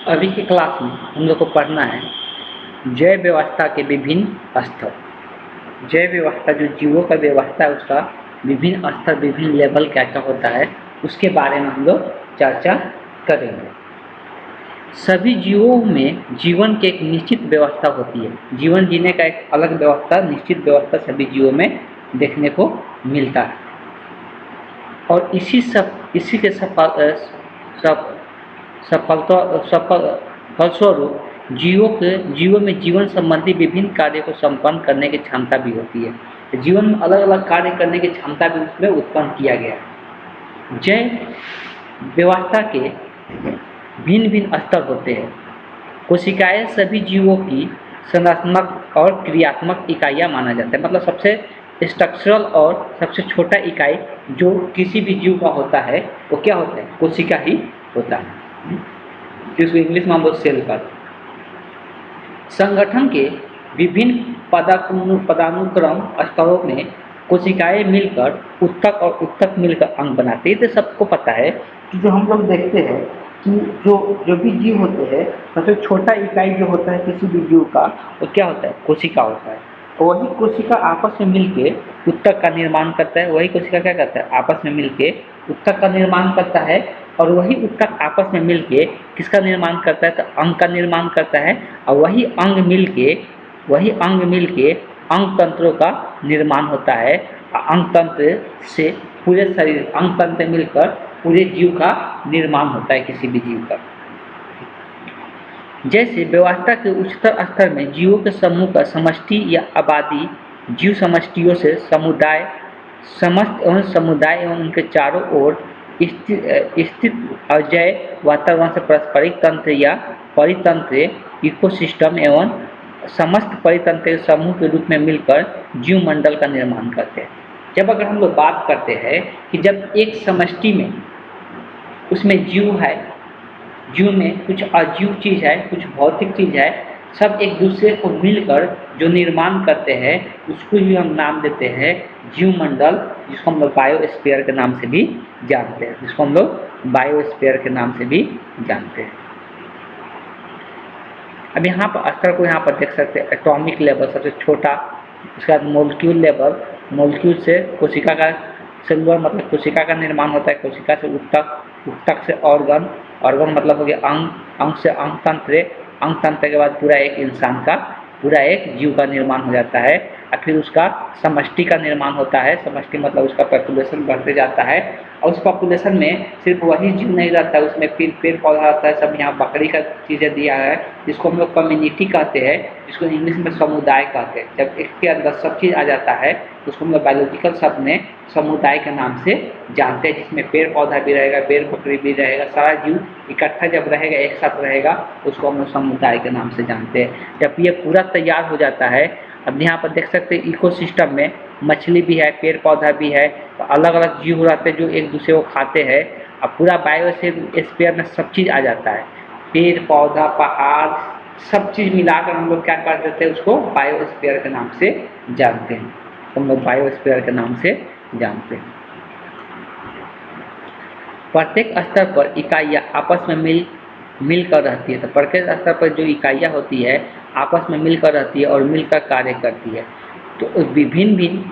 अभी की क्लास में हम लोग को पढ़ना है जैव व्यवस्था के विभिन्न स्तर। जैव व्यवस्था जो जीवों का व्यवस्था है उसका विभिन्न स्तर, विभिन्न लेवल क्या क्या होता है उसके बारे में हम लोग चर्चा करेंगे। सभी जीवों में जीवन की एक निश्चित व्यवस्था होती है। जीवन जीने का एक अलग व्यवस्था, निश्चित व्यवस्था सभी जीवों में देखने को मिलता है। और इसी के फलस्वरूप जीवों में जीवन संबंधी विभिन्न कार्यों को संपन्न करने की क्षमता भी होती है। जीवन में अलग अलग कार्य करने की क्षमता भी उसमें उत्पन्न किया गया है। जैव व्यवस्था के भिन्न भिन्न स्तर होते हैं। कोशिकाएं सभी जीवों की संरचनात्मक और क्रियात्मक इकाइयां माना जाता है। मतलब सबसे स्ट्रक्चरल और सबसे छोटा इकाई जो किसी भी जीव का होता है वो क्या होता है? कोशिका ही होता है, जिसको इंग्लिश में हम लोग सेल कहते हैं। संगठन के विभिन्न पदानुक्रम स्तरों में कोशिकाएं मिलकर उत्तक और उत्तक मिलकर अंग बनाते हैं। तो सबको पता है कि जो हम लोग देखते हैं कि जो भी जीव होते हैं सबसे छोटा इकाई जो होता है किसी भी जीव का वो क्या होता है? कोशिका होता है। तो वही कोशिका आपस में मिलके उत्तक का निर्माण करता है। वही कोशिका क्या करता है? आपस में मिलके उत्तक का निर्माण करता है। और वही उत्तक आपस में मिलके किसका निर्माण करता है? तो अंग का निर्माण करता है। और वही अंग मिलके अंग तंत्रों का निर्माण होता है। अंग तंत्र से पूरे शरीर, अंग तंत्र मिलकर पूरे जीव का निर्माण होता है, किसी भी जीव का। जैसे व्यवस्था के उच्चतर स्तर में जीवों के समूह का समष्टि या आबादी जीव समष्टियों से समुदाय, समस्त एवं समुदाय एवं उनके चारों ओर स्थित अजैय वातावरण से पारस्परिक तंत्र या परितंत्र, इकोसिस्टम एवं समस्त परितंत्र समूह के रूप में मिलकर जीव मंडल का निर्माण करते हैं। जब अगर हम लोग बात करते हैं कि जब एक समष्टि में उसमें जीव है, जीव में कुछ अजीव चीज़ है, कुछ भौतिक चीज़ है, सब एक दूसरे को मिलकर जो निर्माण करते हैं उसको ही हम नाम देते हैं जीव मंडल, जिसको हम लोग बायोस्फीयर के नाम से भी जानते हैं। अब यहाँ पर स्तर को यहाँ पर देख सकते हैं। एटॉमिक लेवल सबसे छोटा, उसके बाद मोलिक्यूल लेवल, मोलिक्यूल से कोशिका का, सेलुलर मतलब कोशिका का निर्माण होता है। कोशिका से उत्तक, उत्तक से ऑर्गन, ऑर्गन मतलब हो गया अंग, अंग से अंग तंत्र, अंग तंत्र के बाद पूरा एक इंसान का, पूरा एक जीव का निर्माण हो जाता है। और फिर उसका समष्टि का निर्माण होता है। समष्टि मतलब उसका पॉपुलेशन बढ़ते जाता है। और उस पॉपुलेशन में सिर्फ वही जीव नहीं रहता है, उसमें फिर पेड़ पौधा आता है। सब यहाँ बकरी का चीज़ें दिया है, जिसको हम लोग कम्युनिटी कहते हैं, जिसको इंग्लिश में समुदाय कहते हैं। जब इसके अंदर सब चीज़ आ जाता है उसको हम लोग बायोलॉजिकल शब्द में समुदाय के नाम से जानते हैं, जिसमें पेड़ पौधा भी रहेगा, पेड़ बकरी भी रहेगा, सारा जीव इकट्ठा जब रहेगा, एक साथ रहेगा, उसको हम लोग समुदाय के नाम से जानते हैं। जब ये पूरा तैयार हो जाता है, अब यहाँ पर देख सकते हैं इकोसिस्टम में मछली भी है, पेड़ पौधा भी है, तो अलग अलग जीव रहते हैं जो एक दूसरे को खाते हैं। अब पूरा बायोस्फीयर में सब चीज़ आ जाता है, पेड़ पौधा पहाड़ सब चीज़ मिलाकर हम लोग क्या कर देते हैं? उसको बायोस्फीयर के नाम से जानते हैं। हम लोग बायोस्फीयर के नाम से जानते हैं। प्रत्येक स्तर पर इकाइयाँ आपस में मिलकर रहती है। तो प्रत्येक स्तर पर जो इकाइयाँ होती है आपस में मिलकर रहती है और मिलकर कार्य करती है। तो विभिन्न भिन्न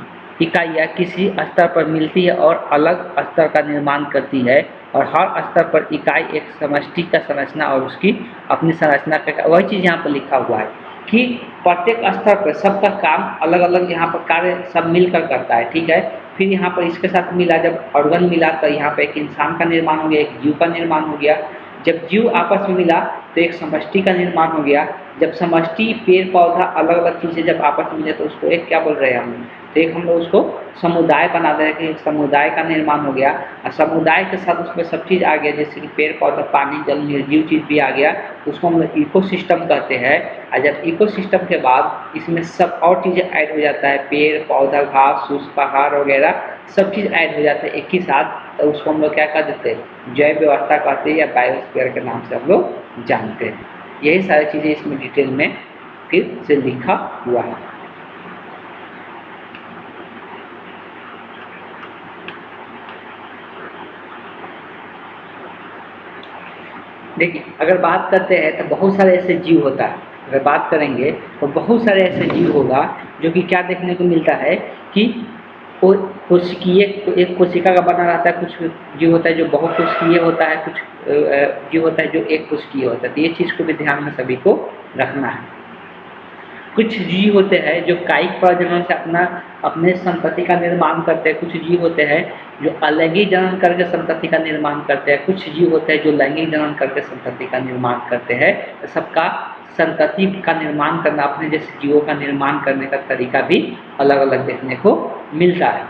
इकाइयाँ किसी स्तर पर मिलती है और अलग स्तर का निर्माण करती है। और हर स्तर पर इकाई एक समष्टि का संरचना और उसकी अपनी संरचना का, वही चीज़ यहाँ पर लिखा हुआ है कि प्रत्येक स्तर पर सबका काम अलग अलग यहाँ पर कार्य सब मिलकर करता है। ठीक है, फिर यहाँ पर इसके साथ मिला, जब ऑर्गन मिला तो यहाँ पर एक इंसान का निर्माण हो गया, एक जीव का निर्माण हो गया। जब जीव आपस में मिला तो एक समष्टि का निर्माण हो गया। जब समष्टि पेड़ पौधा अलग अलग चीज़ें जब आपस में मिले तो उसको एक क्या बोल रहे हैं हम? तो एक हम लोग उसको समुदाय बना दे रहे हैं कि एक समुदाय का निर्माण हो गया। और समुदाय के साथ उसमें सब चीज़ आ गया, जैसे कि पेड़ पौधा, पानी, जल, निर्जीव चीज़ भी आ गया, उसको हम लोग इकोसिस्टम कहते हैं। और जब इकोसिस्टम के बाद इसमें सब और चीज़ें ऐड हो जाता है, पेड़ पौधा घास फूस पहाड़ वगैरह सब चीज़ ऐड हो जाता है एक ही साथ, तो उसको हम लोग क्या कह देते हैं? जैव व्यवस्था कहते हैं या बायोस्फीयर के नाम से हम लोग जानते हैं। यही सारी चीज़ें इसमें डिटेल में फिर से लिखा हुआ है। देखिए, अगर बात करते हैं तो बहुत सारे ऐसे जीव होता है, अगर बात करेंगे तो बहुत सारे ऐसे जीव होगा जो कि क्या देखने को मिलता है कि को कोशिकीय एक कोशिका का बना रहता है, कुछ जीव होता है जो बहुकोशिकीय होता है, कुछ जीव होता है जो एक कोशिकीय होता है। तो ये चीज़ को भी ध्यान में सभी को रखना है। कुछ जीव होते हैं जो कायिक प्रजनन से अपने संतति का निर्माण करते हैं, कुछ जीव होते हैं जो अलैंगिक जनन करके संतति का निर्माण करते हैं, कुछ जीव होते हैं जो लैंगिक जनन करके संतति का निर्माण करते हैं। सबका संतति का निर्माण करना, अपने जैसे जीवों का निर्माण करने का तरीका भी अलग अलग देखने को मिलता है।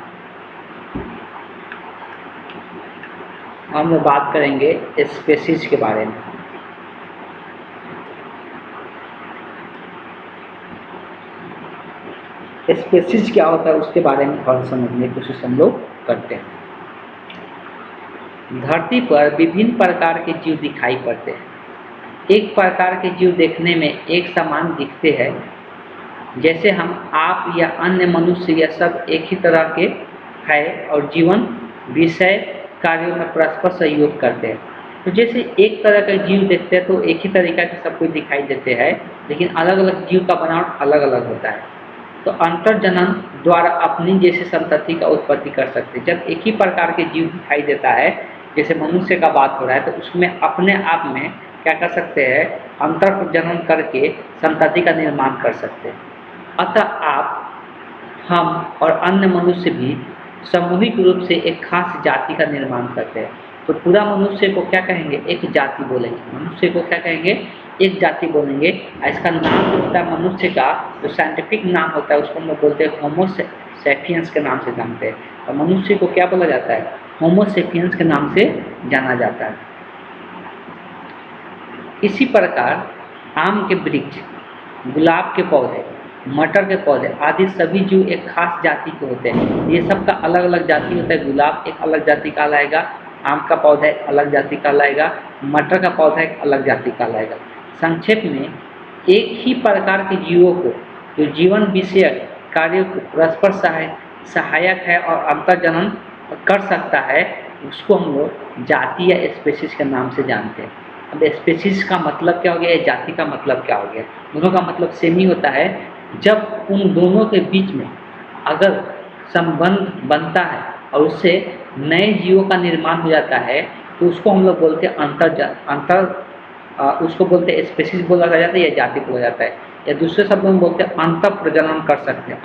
हम लोग बात करेंगे स्पेसीज के बारे में। स्पेसीज क्या होता है उसके बारे में थोड़ा समझने की कोशिश हम लोग करते हैं। धरती पर विभिन्न प्रकार के जीव दिखाई पड़ते हैं। एक प्रकार के जीव देखने में एक समान दिखते हैं, जैसे हम आप या अन्य मनुष्य या सब एक ही तरह के हैं और जीवन विषय कार्यों में परस्पर सहयोग करते हैं। तो जैसे एक तरह का जीव देखते हैं तो एक ही तरीका के सब कुछ दिखाई देते हैं, लेकिन अलग अलग जीव का बनावट अलग अलग होता है। तो अंतर्जनन द्वारा अपनी जैसे संतति का उत्पत्ति कर सकते हैं। जब एक ही प्रकार के जीव दिखाई देता है, जैसे मनुष्य का बात हो रहा है, तो उसमें अपने आप में क्या कर सकते हैं, अंतर्जनन करके संतति का निर्माण कर सकते हैं। अतः आप, हम और अन्य मनुष्य भी सामूहिक रूप से एक खास जाति का निर्माण करते हैं। तो पूरा मनुष्य को क्या कहेंगे, एक जाति बोलेंगे। मनुष्य को क्या कहेंगे, एक जाति बोलेंगे। इसका नाम होता है मनुष्य का जो साइंटिफिक नाम होता है उसको हम लोग बोलते हैं होमो सैपियंस के नाम से जानते हैं। और मनुष्य को क्या बोला जाता है, होमो सैपियंस के नाम से जाना जाता है। इसी प्रकार आम के वृक्ष, गुलाब के पौधे, मटर के पौधे आदि सभी जीव एक खास जाति के होते हैं। ये सब का अलग अलग जाति होता है। गुलाब एक अलग जाति का कहलाएगा, आम का पौधा एक अलग जाति का कहलाएगा, मटर का पौधा एक अलग जाति का कहलाएगा। संक्षेप में एक ही प्रकार के जीवों को जो जीवन विषयक कार्यों को परस्पर सहायक है और अंतर्जनन कर सकता है, उसको हम लोग जाति या स्पेसीज के नाम से जानते हैं। अब स्पेसीज का मतलब क्या हो गया, जाति का मतलब क्या हो गया, दोनों का मतलब सेम ही होता है। जब उन दोनों के बीच में अगर संबंध बनता है और उससे नए जीवों का निर्माण हो जाता है, तो उसको हम लोग बोलते हैं उसको बोलते हैं स्पेसीज बोला जाता है या जाति बोला जाता है। या दूसरे शब्दों में बोलते हैं अंतर प्रजनन कर सकते हैं,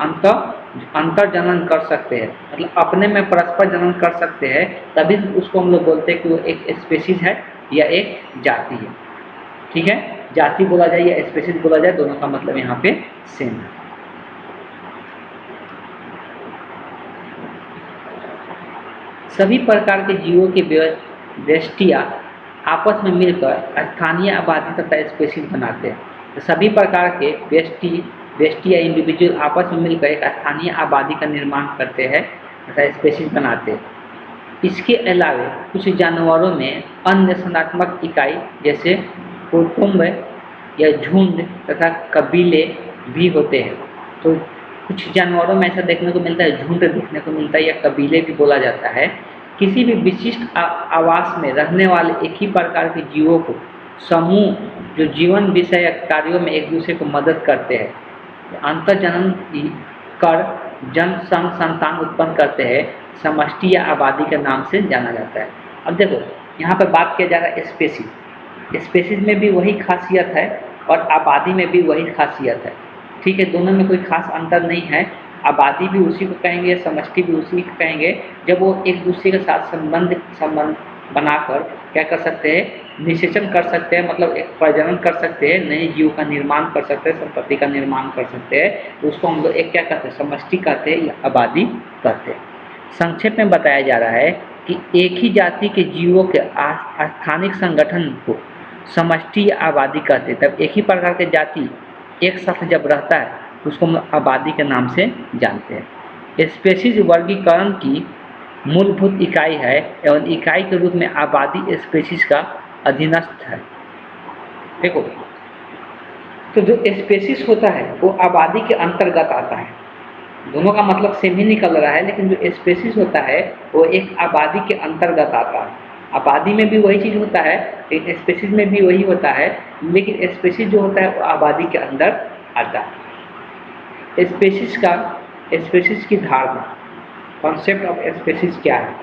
अंतर जनन कर सकते हैं, मतलब अपने में परस्पर जनन कर सकते हैं, तभी उसको हम लोग बोलते हैं कि वो एक स्पेसीज है या एक जाति है। ठीक है, जाति बोला जाए या स्पेसीज बोला जाए, दोनों का मतलब यहाँ पे सेम है। सभी प्रकार के जीवों की व्यष्टियाँ आपस में मिलकर स्थानीय आबादी तथा स्पेसीज बनाते हैं। तो सभी प्रकार के व्यष्टि या इंडिविजुअल आपस में मिलकर एक स्थानीय आबादी का निर्माण करते हैं तथा स्पेसीज बनाते हैं। इसके अलावा कुछ जानवरों में अन्य संरचनात्मक इकाई जैसे कुटुंब या झुंड तथा कबीले भी होते हैं। तो कुछ जानवरों में ऐसा देखने को मिलता है, झुंड देखने को मिलता है या कबीले भी बोला जाता है। किसी भी विशिष्ट आवास में रहने वाले एक ही प्रकार के जीवों को समूह जो जीवन विषय कार्यों में एक दूसरे को मदद करते हैं, अंतर्जनन कर जनसंघ संतान उत्पन्न करते हैं, समष्टि या आबादी के नाम से जाना जाता है। अब देखो, यहाँ पर बात किया जा रहा है स्पेसीज। स्पेसीज में भी वही खासियत है और आबादी में भी वही खासियत है। ठीक है, दोनों में कोई खास अंतर नहीं है। आबादी भी उसी को कहेंगे, समष्टि भी उसी को कहेंगे, जब वो एक दूसरे के साथ संबंध बनाकर क्या कर सकते हैं, निषेचन कर सकते हैं, मतलब एक प्रजनन कर सकते हैं, नए जीव का निर्माण कर सकते हैं, संपत्ति का निर्माण कर सकते हैं। तो उसको हम लोग एक क्या कहते हैं, समष्टि कहते हैं या आबादी कहते हैं। संक्षेप में बताया जा रहा है कि एक ही जाति के जीवों के स्थानिक संगठन को समष्टि या आबादी कहते हैं। तब एक ही प्रकार के जाति एक साथ जब रहता है उसको हम आबादी के नाम से जानते हैं। स्पेसीज वर्गीकरण की मूलभूत इकाई है एवं इकाई के रूप में आबादी स्पेसीज का अधीनस्थ है। देखो, तो जो स्पेसीज होता है वो आबादी के अंतर्गत आता है। दोनों का मतलब सेम ही निकल रहा है, लेकिन जो स्पेसीज होता है वो एक आबादी के अंतर्गत आता है। आबादी में भी वही चीज़ होता है, लेकिन स्पेसीज में भी वही होता है, लेकिन स्पेसीज जो होता है वो आबादी के अंदर आता है। स्पेसीज की धारणा, कॉन्सेप्ट ऑफ स्पेसीज क्या है?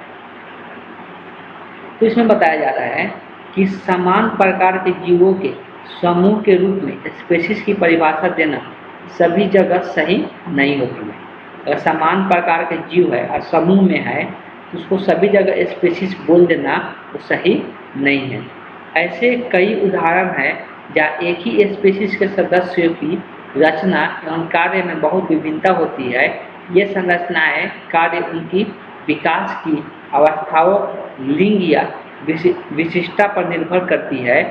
तो इसमें बताया जा रहा है कि समान प्रकार के जीवों के समूह के रूप में स्पेसीज की परिभाषा देना सभी जगह सही नहीं होती है। अगर समान प्रकार के जीव है और समूह में है तो उसको सभी जगह स्पेसीज बोल देना वो सही नहीं है। ऐसे कई उदाहरण हैं जहाँ एक ही स्पेसीज के सदस्यों की रचना एवं कार्य में बहुत विभिन्नता होती है। ये संरचनाएं कार्य उनकी विकास की अवस्थाओं, लिंग या विशिष्टता पर निर्भर करती है।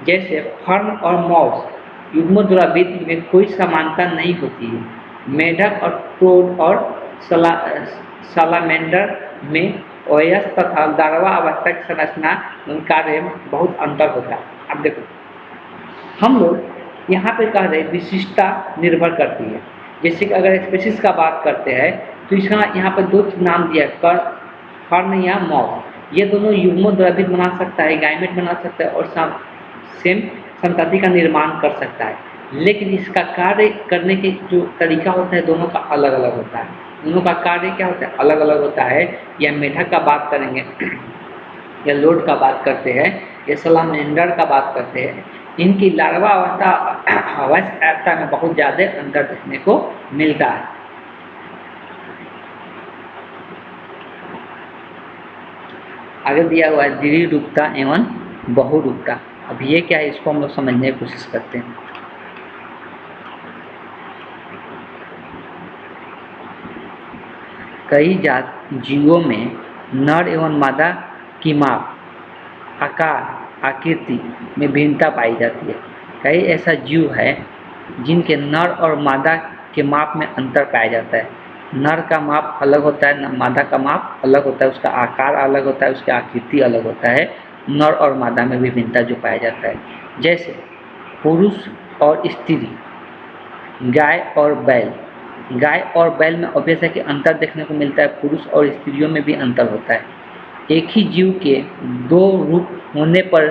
जैसे फर्न और मॉस युग्मद्रव्यविद में कोई समानता नहीं होती है। मेढक और टोड और सलामेंडर में ओयस तथा लार्वा अवस्था की संरचना कार्य में बहुत अंतर होता है। अब देखो, हम लोग यहाँ पे कह रहे विशिष्टता निर्भर करती है। जैसे कि अगर स्पेसीज का बात करते हैं तो इसका यहाँ पर दो नाम दिया, फर्न या मॉस। ये दोनों युग्मद्रव्यविद बना सकता है, गाइमेट बना सकता है और सेम संतति का निर्माण कर सकता है, लेकिन इसका कार्य करने के जो तरीका होता है दोनों का अलग अलग होता है। दोनों का कार्य क्या होता है? अलग अलग होता है। या मेढक का बात करेंगे या लोड का बात करते हैं या सलामेंडर का बात करते हैं, इनकी लार्वा अवस्था में बहुत ज़्यादा अंतर देखने को मिलता है। आगे दिया हुआ है द्विरूपता एवं बहुरूपता। अब ये क्या है इसको हम लोग समझने की कोशिश करते हैं। कई जीवों में नर एवं मादा की माप, आकार, आकृति में भिन्नता पाई जाती है। कई ऐसा जीव है जिनके नर और मादा के माप में अंतर पाया जाता है। नर का माप अलग होता है, मादा का माप अलग होता है, उसका आकार अलग होता है, उसकी आकृति अलग होता है। नर और मादा में विभिन्नता जो पाया जाता है, जैसे पुरुष और स्त्री, गाय और बैल। गाय और बैल में ऑब्वियस है कि अंतर देखने को मिलता है, पुरुष और स्त्रियों में भी अंतर होता है। एक ही जीव के दो रूप होने पर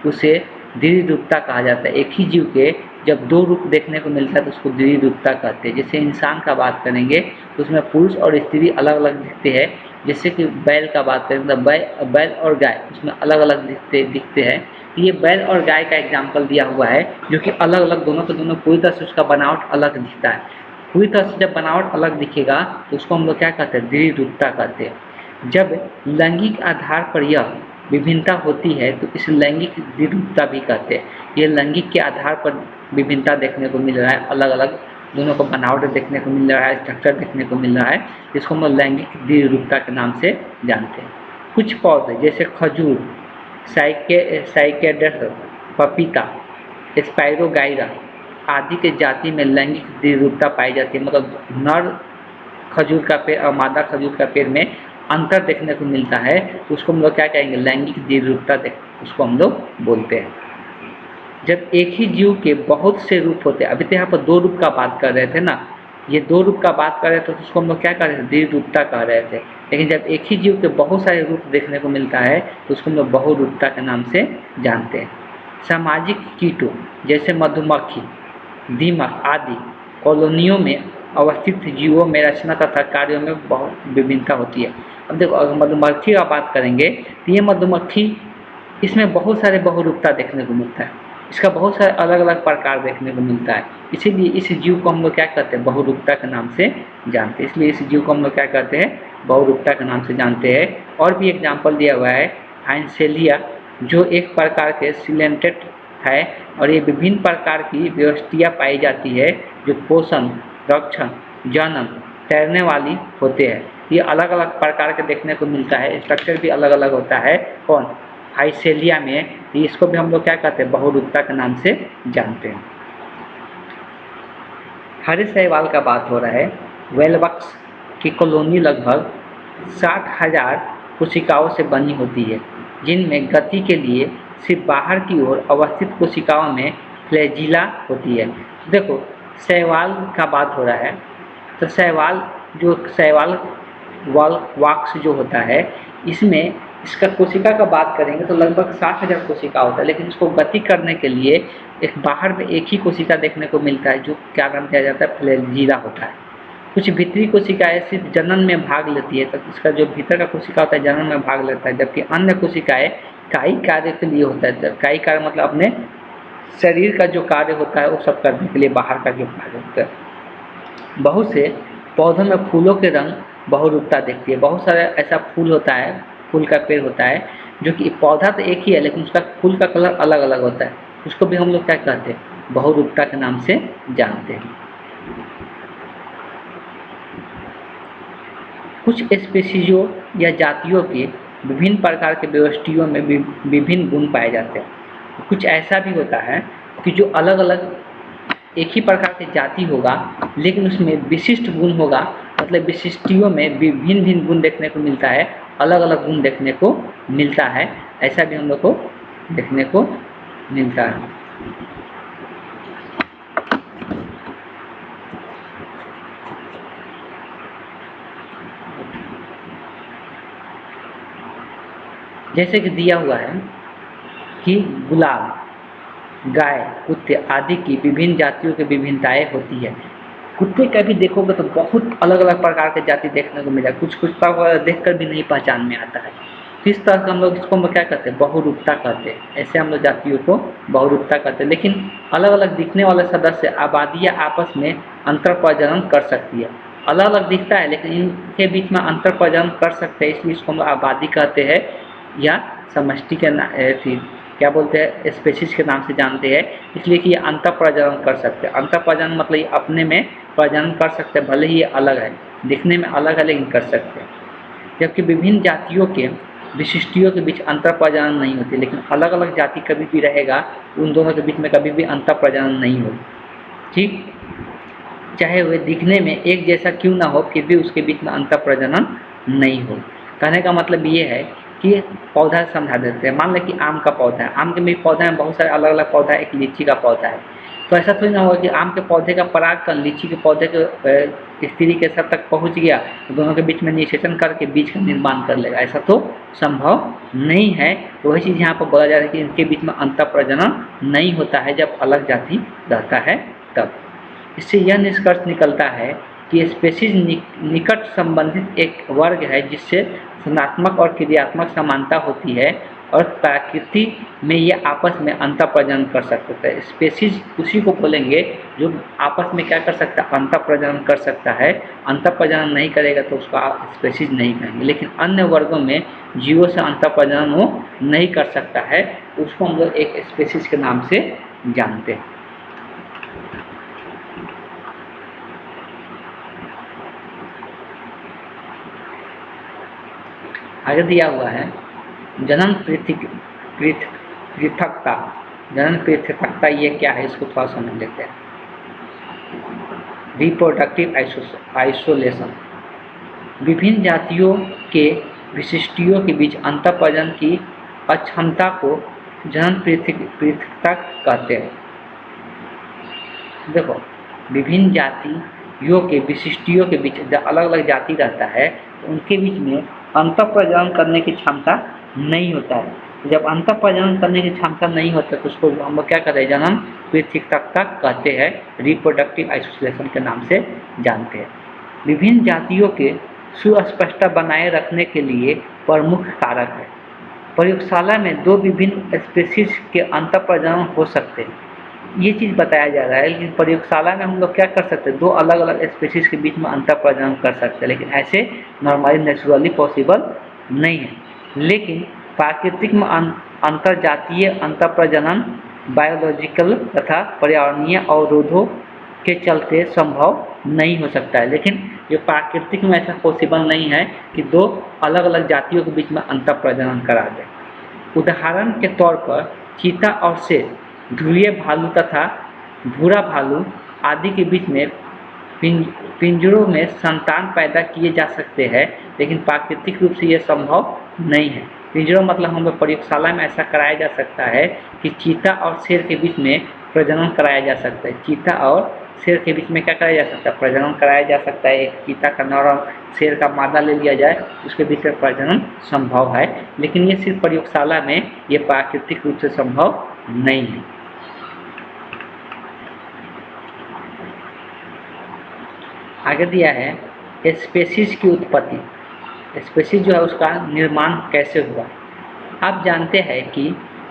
उसे द्विरूपता कहा जाता है। एक ही जीव के जब दो रूप देखने को मिलता है तो उसको द्विरूपता कहते हैं। जैसे इंसान का बात करेंगे तो उसमें पुरुष और स्त्री अलग अलग दिखते हैं। जैसे कि बैल का बात करें तो बैल और गाय उसमें अलग अलग दिखते हैं। ये बैल और गाय का एग्जाम्पल दिया हुआ है जो कि अलग अलग दोनों के दोनों पूरी तरह से उसका बनावट अलग दिखता है। पूरी तरह से जब बनावट अलग दिखेगा तो उसको हम लोग क्या कहते हैं? द्विरूपता कहते हैं। जब लैंगिक आधार पर यह विभिन्नता होती है तो इसे लैंगिक द्विरूपता भी कहते हैं। ये लैंगिक के आधार पर विभिन्नता देखने को मिल रहा है, अलग अलग दोनों को बनावट देखने को मिल रहा है, स्ट्रक्चर देखने को मिल रहा है, जिसको हम लोग लैंगिक द्विरूपता के नाम से जानते हैं। कुछ पौधे जैसे खजूर, साइकेडस, पपीता, स्पाइरोगाइरा आदि के जाति में लैंगिक द्विरूपता पाई जाती है। मतलब नर खजूर का पेड़ और मादा खजूर का पेड़ में अंतर देखने को मिलता है तो उसको हम लोग क्या कहेंगे? लैंगिक द्विरूपता उसको हम लोग बोलते हैं। जब एक ही जीव के बहुत से रूप होते हैं, अभी तो यहाँ पर दो रूप का बात कर रहे थे ना, ये दो रूप का बात कर रहे थे तो उसको हम लोग क्या कर रहे थे? द्विरूपता कह रहे थे। लेकिन जब एक ही जीव के बहुत सारे रूप देखने को मिलता है तो उसको हम लोग बहुरूपता के नाम से जानते हैं। सामाजिक कीटों जैसे मधुमक्खी, दीमक आदि कॉलोनियों में अवस्थित जीवों में रचना तथा कार्यों में बहुत विभिन्नता होती है। अब देखो, अगर मधुमक्खी का बात करेंगे तो ये मधुमक्खी, इसमें बहुत सारे बहुरूपता देखने को मिलता है, इसका बहुत सारे अलग अलग प्रकार देखने को मिलता है। इसीलिए इस जीव को हम लोग क्या कहते हैं? बहुरूपता के नाम से जानते हैं। इसलिए इस जीव को हम लोग क्या कहते हैं? बहुरूपता के नाम से जानते हैं। और भी एग्जाम्पल दिया हुआ है, हाइनसेलिया जो एक प्रकार के सिलेंटेट है और ये विभिन्न प्रकार की व्यवस्थियाँ पाई जाती है जो पोषण, रक्षण, जन्म, तैरने वाली होते हैं। ये अलग अलग प्रकार के देखने को मिलता है, स्ट्रक्चर भी अलग अलग होता है। कौन? हाइसेलिया में। इसको भी हम लोग क्या कहते हैं? बहुरूपता के नाम से जानते हैं। हरे शैवाल का बात हो रहा है। वेलबक्स की कॉलोनी लगभग 60,000 कोशिकाओं से बनी होती है, जिनमें गति के लिए सिर्फ बाहर की ओर अवस्थित कोशिकाओं में फ्लैजिला होती है। देखो, शैवाल का बात हो रहा है तो शैवाल वाक्स जो होता है इसमें इसका कोशिका का बात करेंगे तो लगभग 60,000 कोशिका होता है, लेकिन इसको गति करने के लिए एक बाहर में एक ही कोशिका देखने को मिलता है, जो क्या नाम दिया जाता है, फ्लैजीला होता है। कुछ भीतरी कोशिकाएं सिर्फ जनन में भाग लेती है, तो इसका जो भीतर का कोशिका होता है जनन में भाग लेता है, जबकि अन्य कोशिकाएं कायी कार्य के लिए होता है। कायी कार्य मतलब अपने शरीर का जो कार्य होता है वो सब करने के लिए बाहर का जो कार्य होता है। बहुत से पौधों में फूलों के रंग बहुरूपता दिखती है। बहुत सारे ऐसा फूल होता है, फूल का पेड़ होता है, जो कि पौधा तो एक ही है लेकिन उसका फूल का कलर अलग अलग होता है। उसको भी हम लोग क्या कहते हैं, बहुरूपता के नाम से जानते हैं। कुछ स्पीशीजों या जातियों के विभिन्न प्रकार के व्यष्टियों में विभिन्न गुण पाए जाते हैं। कुछ ऐसा भी होता है कि जो अलग अलग एक ही प्रकार की जाति होगा लेकिन उसमें विशिष्ट गुण होगा, मतलब विशिष्टियों में भिन्न भिन्न गुण देखने को मिलता है, अलग अलग गुण देखने को मिलता है। ऐसा भी हम लोग को देखने को मिलता है। जैसे कि दिया हुआ है कि गुलाब, गाय, कुत्ते आदि की विभिन्न जातियों की विभिन्नताएं होती है। कुत्ते का भी देखोगे तो बहुत अलग अलग प्रकार के जाति देखने को मिलेगा। कुछ कुत्ता को देखकर भी नहीं पहचान में आता है। तो इस तरह से हम लोग इसको क्या कहते हैं, बहुरूपता कहते हैं। ऐसे हम लोग जातियों को बहुरूपता कहते हैं। लेकिन अलग अलग दिखने वाले सदस्य आबादियाँ आपस में अंतर प्रजनन कर सकती है। अलग अलग दिखता है लेकिन इनके बीच में अंतर प्रजनन कर सकते हैं, इसलिए इसको हम लोग आबादी कहते हैं या समष्टि के क्या बोलते हैं, स्पेसीज के नाम से जानते हैं। इसलिए कि ये अंतर प्रजनन कर सकते हैं। अंतर प्रजनन मतलब ये अपने में प्रजनन कर सकते हैं, भले ही ये अलग है, दिखने में अलग है लेकिन कर सकते हैं। जबकि विभिन्न जातियों के विशिष्टियों के बीच अंतर प्रजनन नहीं होती, लेकिन अलग अलग जाति कभी भी रहेगा, उन दोनों के बीच में कभी भी अंतर प्रजनन नहीं होगी। ठीक, चाहे वे दिखने में एक जैसा क्यों ना हो, फिर भी उसके बीच में अंतर प्रजनन नहीं हो। कहने का मतलब ये है कि पौधा समझा देते हैं। मान लें कि आम का पौधा है, आम के भी पौधा में बहुत सारे अलग अलग पौधा है, एक लीची का पौधा है। तो ऐसा थोड़ी ना होगा कि आम के पौधे का परागकण लीची के पौधे के स्त्री के सर तक पहुंच गया, दोनों के बीच में निषेचन करके बीज का निर्माण कर लेगा। ऐसा तो संभव नहीं है। तो वही चीज़ यहाँ पर बोला जा रहा है कि इनके बीच में अंतर प्रजनन नहीं होता है जब अलग जाति रहता है तब। इससे यह निष्कर्ष निकलता है कि स्पेसीज निकट संबंधित एक वर्ग है जिससे संरचनात्मक और क्रियात्मक समानता होती है और प्रकृति में ये आपस में अंतर प्रजनन कर सकते हैं। स्पेसीज उसी को बोलेंगे जो आपस में क्या कर सकता है, अंतर प्रजनन कर सकता है। अंतर प्रजनन नहीं करेगा तो उसको आप स्पेसीज नहीं कहेंगे। लेकिन अन्य वर्गों में जीवों से अंतर प्रजनन वो नहीं कर सकता है, उसको हम लोग एक स्पेसीज के नाम से जानते हैं। आगे दिया हुआ है जनन पृथकता। जनन पृथकता ये क्या है, इसको थोड़ा समझ लेते हैं। रिप्रोडक्टिव आइसोलेशन, विभिन्न जातियों के विशिष्टियों के बीच अंतर प्रजनन की अक्षमता को जनन पृथकता कहते हैं। देखो, विभिन्न जातियों के विशिष्टियों के बीच जब अलग अलग जाति रहता है तो उनके बीच में अंतर प्रजनन करने की क्षमता नहीं होता है। जब अंतर प्रजनन करने की क्षमता नहीं होता तो उसको हम लोग क्या कहते हैं, जनन पृथकता कहते हैं, रिप्रोडक्टिव आइसोलेशन के नाम से जानते हैं। विभिन्न जातियों के सुस्पष्टता बनाए रखने के लिए प्रमुख कारक है। प्रयोगशाला में दो विभिन्न स्पीशीज के अंतर प्रजनन हो सकते हैं, ये चीज़ बताया जा रहा है। लेकिन प्रयोगशाला में हम लोग क्या कर सकते हैं, दो अलग अलग स्पीशीज के बीच में अंतर प्रजनन कर सकते हैं, लेकिन ऐसे नॉर्मली नेचुरली पॉसिबल नहीं है। लेकिन प्राकृतिक में अंतर जातीय अंतर प्रजनन बायोलॉजिकल तथा पर्यावरणीय अवरोधों के चलते संभव नहीं हो सकता है। लेकिन जो प्राकृतिक में ऐसा पॉसिबल नहीं है कि दो अलग अलग जातियों के बीच में अंतर प्रजनन करा दें। उदाहरण के तौर पर चीता और शेर, ध्रुवीय भालू तथा भूरा भालू आदि के बीच में पिंजरों में संतान पैदा किए जा सकते हैं, लेकिन प्राकृतिक रूप से यह संभव नहीं है। पिंजरों मतलब हम लोग प्रयोगशाला में ऐसा कराया जा सकता है कि चीता और शेर के बीच में प्रजनन कराया जा सकता है। चीता और शेर के बीच में क्या कराया जा सकता है? प्रजनन कराया जा सकता है। एक चीता का नर और शेर का मादा ले लिया जाए, उसके बीच में प्रजनन संभव है, लेकिन ये सिर्फ प्रयोगशाला में, ये प्राकृतिक रूप से संभव नहीं है। आगे दिया है स्पेसीज की उत्पत्ति। स्पेसीज जो है उसका निर्माण कैसे हुआ। आप जानते हैं कि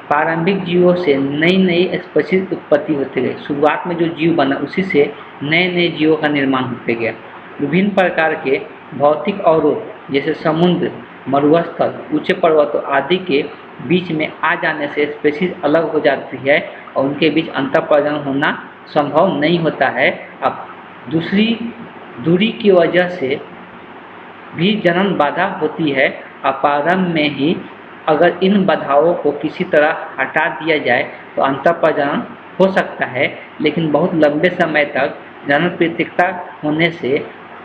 प्रारंभिक जीवों से नई नई स्पेसीज उत्पत्ति होती गई। शुरुआत में जो जीव बना उसी से नए नए जीवों का निर्माण होते गया। विभिन्न प्रकार के भौतिक अवरोध जैसे समुद्र, मरुस्थल, ऊंचे पर्वतों आदि के बीच में आ जाने से स्पेसीज अलग हो जाती है और उनके बीच अंतःप्रजनन होना संभव नहीं होता है। अब दूसरी दूरी की वजह से भी जन्म बाधा होती है। प्रारंभ में ही अगर इन बाधाओं को किसी तरह हटा दिया जाए तो अंतःप्रजनन हो सकता है, लेकिन बहुत लंबे समय तक जन्म पृथकता होने से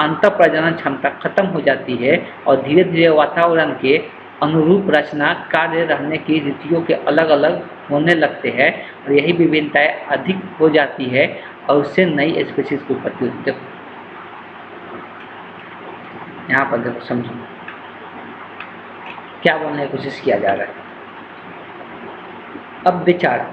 अंतःप्रजनन क्षमता खत्म हो जाती है और धीरे धीरे वातावरण के अनुरूप रचना कार्य रहने की रीतियों के अलग अलग होने लगते हैं और यही विभिन्नताएं अधिक हो जाती है और उससे नई स्पीशीज की उत्पत्ति होती है। यहाँ पर देखो, समझो क्या बोलने की कोशिश किया जा रहा है। अब विचार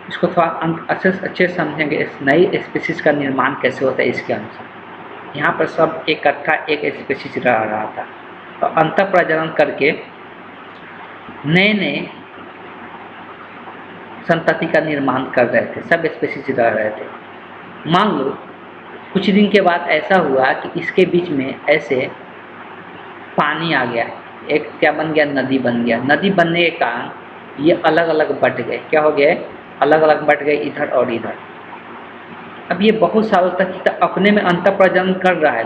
इसको थोड़ा अच्छे समझेंगे। इस नई स्पीशीज का निर्माण कैसे होता है इसके अनुसार। यहाँ पर सब इकट्ठा एक स्पीशीज रह रहा था और अंतःप्रजनन करके नए नए संतति का निर्माण कर रहे थे। सब स्पीशीज रह रहे थे। मान लो कुछ दिन के बाद ऐसा हुआ कि इसके बीच में ऐसे पानी आ गया, एक क्या बन गया, नदी बन गया। नदी बनने के कारण ये अलग अलग बट गए। क्या हो गए? अलग अलग बट गए, इधर और इधर। अब ये बहुत सालों तक अपने में अंतःप्रजनन कर रहा है,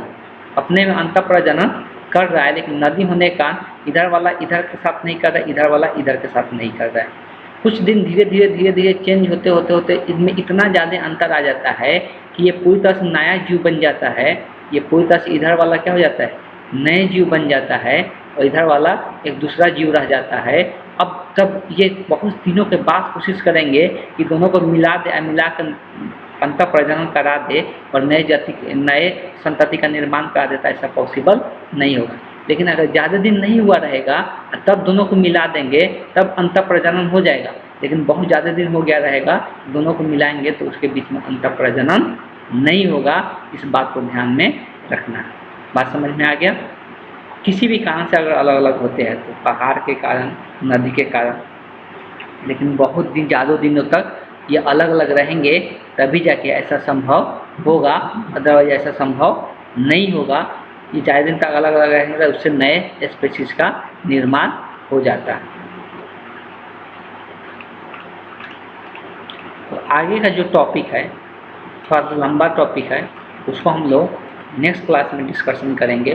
अपने में अंतःप्रजनन कर रहा है, लेकिन नदी होने के कारण इधर वाला इधर के साथ नहीं कर रहा है, इधर वाला इधर के साथ नहीं कर रहा है। कुछ दिन धीरे धीरे चेंज होते होते होते इनमें इतना ज़्यादा अंतर आ जाता है कि ये पूरी तरह से नया जीव बन जाता है। ये पूरी तरह से इधर वाला क्या हो जाता है? नए जीव बन जाता है और इधर वाला एक दूसरा जीव रह जाता है। अब तब ये बहुत दिनों के बाद कोशिश करेंगे कि दोनों को मिलाकर अंतःप्रजनन करा दे और नए संतति का निर्माण करा देता है। ऐसा पॉसिबल नहीं होगा। लेकिन अगर ज़्यादा दिन नहीं हुआ रहेगा तब दोनों को मिला देंगे, तब अंतःप्रजनन हो जाएगा। लेकिन बहुत ज़्यादा दिन हो गया रहेगा, दोनों को मिलाएंगे तो उसके बीच में अंतःप्रजनन नहीं होगा। इस बात को ध्यान में रखना है। बात समझ में आ गया? किसी भी कारण से अगर अलग अलग होते हैं तो पहाड़ के कारण, नदी के कारण, लेकिन बहुत दिन ज़्यादा दिनों तक ये अलग अलग रहेंगे तभी जाके ऐसा संभव होगा। अदरवाइज ऐसा संभव नहीं होगा। ये ज़्यादा दिन तक अलग अलग रहेंगे तो उससे नए स्पीशीज का निर्माण हो जाता है। तो आगे का जो टॉपिक है थोड़ा लंबा टॉपिक है, उसको हम लोग नेक्स्ट क्लास में डिस्कशन करेंगे।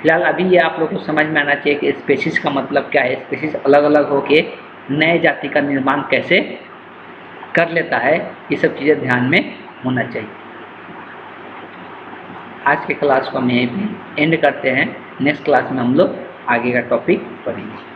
फिलहाल अभी ये आप लोग को समझ में आना चाहिए कि स्पीशीज का मतलब क्या है। स्पीशीज अलग अलग होके नए जाति का निर्माण कैसे कर लेता है, ये सब चीज़ें ध्यान में होना चाहिए। आज के क्लास को हम यहीं पे एंड करते हैं। नेक्स्ट क्लास में हम लोग आगे का टॉपिक पढ़ेंगे।